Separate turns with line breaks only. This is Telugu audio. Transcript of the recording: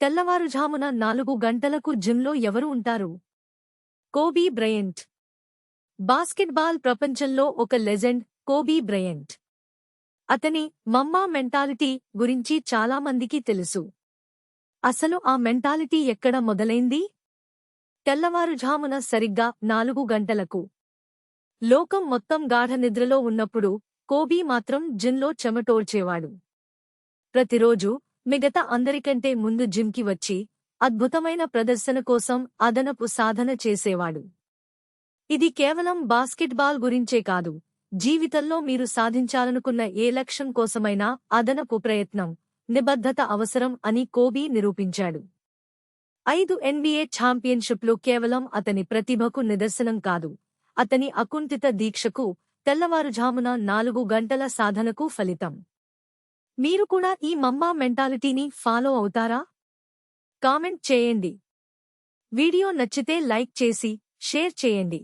తెల్లవారుఝామున 4 గంటలకు జిమ్లో ఎవరు ఉంటారు? Kobe Bryant. బాస్కెట్బాల్ ప్రపంచంలో ఒక లెజెండ్ కోబీ బ్రయంట్. అతని మమ్మా మెంటాలిటీ గురించి చాలామందికి తెలుసు. అసలు ఆ మెంటాలిటీ ఎక్కడ మొదలైంది? తెల్లవారుఝామున సరిగ్గా 4 గంటలకు. లోకం మొత్తం గాఢనిద్రలో ఉన్నప్పుడు కోబీ మాత్రం జిమ్లో చెమటోడ్చేవాడు. ప్రతిరోజూ మిగతా అందరికంటే ముందు జిమ్కి వచ్చి అద్భుతమైన ప్రదర్శన కోసం అదనపు సాధన చేసేవాడు. ఇది కేవలం బాస్కెట్బాల్ గురించే కాదు, జీవితంలో మీరు సాధించాలనుకున్న ఏ లక్ష్యం కోసమైనా అదనపు ప్రయత్నం, నిబద్ధత అవసరం అని కోబీ నిరూపించాడు. 5 NBA ఛాంపియన్షిప్లు కేవలం అతని ప్రతిభకు నిదర్శనం కాదు, అతని అకుంఠిత దీక్షకు, తెల్లవారుఝామున 4 గంటల సాధనకు ఫలితం. మీరు కూడా ఈ మమ్మా మెంటాలిటీని ఫాలో అవుతారా? కామెంట్ చేయండి. వీడియో నచ్చితే లైక్ చేసి, షేర్ చేయండి.